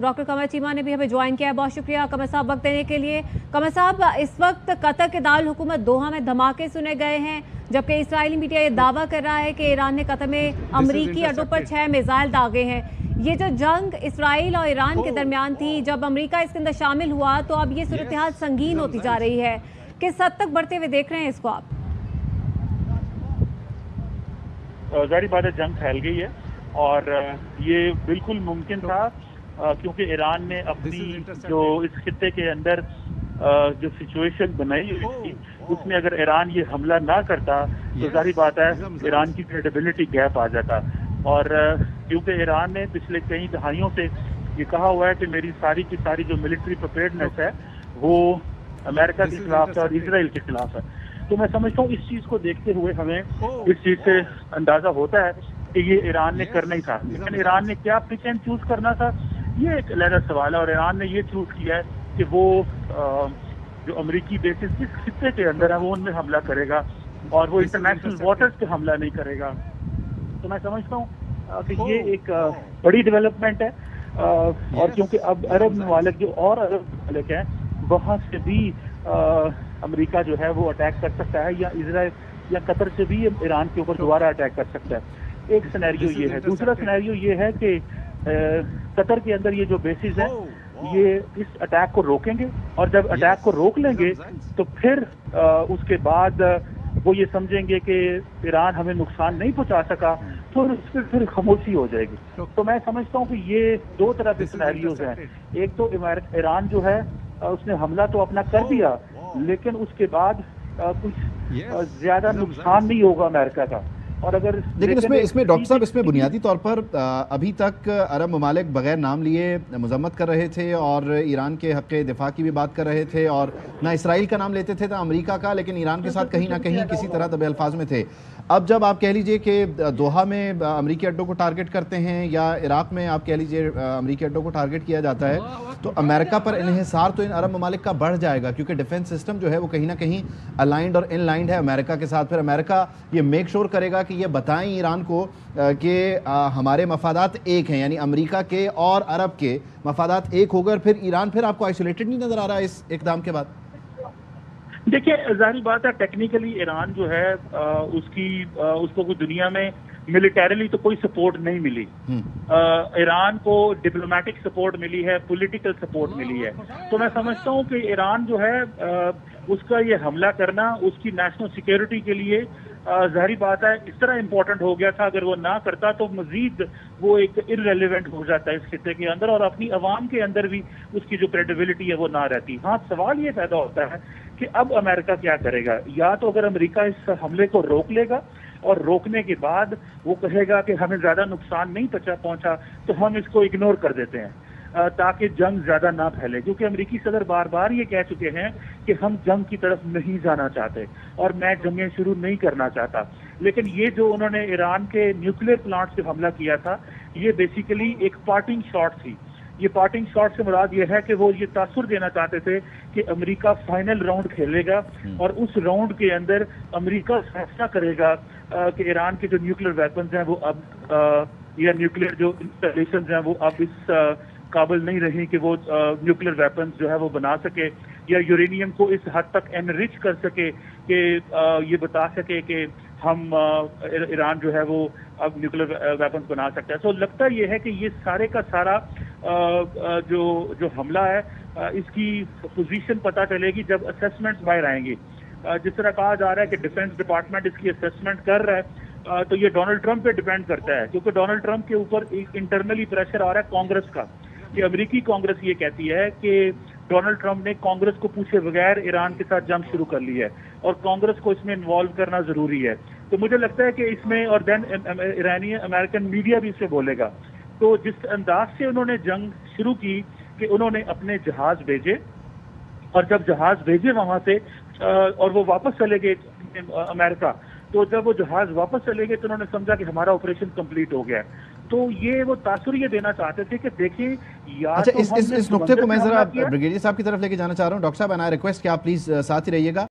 Doctor कमर चीमा ने भी हमें ज्वाइन किया है। बहुत शुक्रिया कमर साहब वक्त देने के लिए। कमर साहब, इस वक्त कतर के दारुल हुकूमत दोहा में धमाके सुने गए हैं, जबकि इस्राएली मीडिया ये दावा कर रहा है कि ईरान ने कतर में अमरीकी अड्डों पर 6 मिसाइल दागे हैं। ये जो जंग इसराइल और ईरान के दरमियान थी, जब अमेरिका इसके अंदर शामिल हुआ तो अब ये सूरत हाल संगीन होती जा रही है। किस हद तक बढ़ते हुए देख रहे हैं इसको आप? जारी बात है, जंग फैल गई है और ये बिल्कुल मुमकिन था क्योंकि ईरान ने अपनी जो इस खित्ते के अंदर जो सिचुएशन बनाई हुई थी उसमें अगर ईरान ये हमला ना करता तो जारी बात है ईरान की क्रेडिबिलिटी गैप आ जाता। और क्योंकि ईरान ने पिछले कई दहाइयों से ये कहा हुआ है कि मेरी सारी की सारी जो मिलिट्री प्रिपेयर्डनेस है वो अमेरिका के खिलाफ है और इसराइल के खिलाफ है, तो मैं समझता हूँ इस चीज को देखते हुए हमें इस चीज से अंदाजा होता है कि ये ईरान ने करना ही था। लेकिन ईरान ने क्या पिक एंड चूज करना था, ये एक अलग सवाल है। और ईरान ने ये चूज किया है कि वो जो अमेरिकी बेसिस जिस खित्ते के अंदर है वो उनमें हमला करेगा और वो इंटरनेशनल वाटर्स पे हमला नहीं करेगा। तो मैं समझता हूँ कि ये एक बड़ी डेवलपमेंट है। और क्योंकि अब अरब ममालिक जो और अरब ममालिक हैं वहाँ से भी अमेरिका जो है वो अटैक कर सकता है, या इसराइल या कतर से भी ईरान के ऊपर दोबारा अटैक कर सकता है। एक सिनेरियो ये है। दूसरा सिनेरियो ये है कि कतर के अंदर ये जो बेसिस है ये इस अटैक को रोकेंगे, और जब अटैक को रोक लेंगे तो फिर उसके बाद वो ये समझेंगे कि ईरान हमें नुकसान नहीं पहुंचा सका, तो उस पर फिर खामोशी हो जाएगी। तो मैं समझता हूँ कि ये दो तरह के सिनेरियोज हैं। एक तो ईरान जो है उसने हमला तो अपना कर दिया, लेकिन उसके बाद कुछ ज्यादा नुकसान नहीं होगा अमेरिका का। और अगर लेकिन इसमें डॉक्टर साहब, इसमें बुनियादी तौर पर अभी तक अरब ममालिक बगैर नाम लिए मजम्मत कर रहे थे और ईरान के हक़ दिफा की भी बात कर रहे थे, और ना इसराइल का नाम लेते थे ना अमेरिका का, लेकिन ईरान के साथ कहीं ना कहीं किसी तरह दबे अल्फाज में थे। अब जब आप कह लीजिए कि दोहा में अमेरिकी अड्डों को टारगेट करते हैं या इराक में आप कह लीजिए अमेरिकी अड्डों को टारगेट किया जाता है, तो अमेरिका पर इन्हिसार तो इन अरब ममालिक का बढ़ जाएगा, क्योंकि डिफेंस सिस्टम जो है वो कहीं ना कहीं अलाइंड और इनलाइंड है अमेरिका के साथ। फिर अमेरिका ये मेक श्योर करेगा कि ये बताएं ईरान को कि हमारे मफादात एक हैं, यानी अमेरिका के और अरब के मफादात एक होकर फिर ईरान फिर आपको आइसोलेटेड नहीं नजर आ रहा है इस इकदाम के बाद? देखिए, जाहिर बात है टेक्निकली ईरान जो है उसको कोई दुनिया में मिलिटरीली तो कोई सपोर्ट नहीं मिली। ईरान को डिप्लोमेटिक सपोर्ट मिली है, पॉलिटिकल सपोर्ट मिली है। तो मैं समझता हूँ कि ईरान जो है उसका ये हमला करना उसकी नेशनल सिक्योरिटी के लिए जाहिर बात है इस तरह इम्पोर्टेंट हो गया था। अगर वो ना करता तो मजीद वो एक इररेलेवेंट हो जाता है इस खित्ते के अंदर, और अपनी अवाम के अंदर भी उसकी जो क्रेडिबिलिटी है वो ना रहती। हाँ, सवाल ये पैदा होता है कि अब अमेरिका क्या करेगा। या तो अगर अमेरिका इस हमले को रोक लेगा और रोकने के बाद वो कहेगा कि हमें ज्यादा नुकसान नहीं पहुंचा तो हम इसको इग्नोर कर देते हैं ताकि जंग ज्यादा ना फैले, क्योंकि अमेरिकी सदर बार बार ये कह चुके हैं कि हम जंग की तरफ नहीं जाना चाहते और मैं जंगें शुरू नहीं करना चाहता। लेकिन ये जो उन्होंने ईरान के न्यूक्लियर प्लांट से हमला किया था, ये बेसिकली एक पार्टिंग शॉट थी। ये पार्टिंग शॉट से मुराद ये है कि वो ये तासुर देना चाहते थे कि अमेरिका फाइनल राउंड खेलेगा और उस राउंड के अंदर अमेरिका फैसला करेगा कि ईरान के जो न्यूक्लियर वेपन्स हैं वो अब या न्यूक्लियर जो इंस्टॉलेशन हैं वो अब इस काबिल नहीं रही कि वो न्यूक्लियर वेपन्स जो है वो बना सके, या यूरेनियम को इस हद तक एनरिच कर सके कि ये बता सके कि हम ईरान जो है वो अब न्यूक्लियर वेपन्स बना सकता है। तो लगता ये है कि ये सारे का सारा जो हमला है इसकी पोजीशन पता चलेगी जब असेसमेंट्स बाहर आएंगी। जिस तरह कहा जा रहा है कि डिफेंस डिपार्टमेंट इसकी असेसमेंट कर रहा है, तो ये डोनाल्ड ट्रंप पे डिपेंड करता है, क्योंकि डोनाल्ड ट्रंप के ऊपर एक इंटरनली प्रेशर आ रहा है कांग्रेस का, कि अमेरिकी कांग्रेस ये कहती है कि डोनाल्ड ट्रंप ने कांग्रेस को पूछे बगैर ईरान के साथ जंग शुरू कर ली है और कांग्रेस को इसमें इन्वॉल्व करना जरूरी है। तो मुझे लगता है कि इसमें, और देन ईरानी अमेरिकन मीडिया भी इससे बोलेगा। तो जिस अंदाज से उन्होंने जंग शुरू की कि उन्होंने अपने जहाज भेजे, और जब जहाज भेजे वहां से और वो वापस चले गए अमेरिका, तो जब वो जहाज वापस चले गए तो उन्होंने समझा कि हमारा ऑपरेशन कंप्लीट हो गया। तो ये वो तासुर ये देना चाहते थे कि देखिए या अच्छा, तो इस नुक्ते को मैं जरा ब्रिगेडियर साहब की तरफ लेके जाना चाह रहा हूँ। डॉक्टर साहब, एंड आई रिक्वेस्ट कि आप प्लीज साथ ही रहिएगा।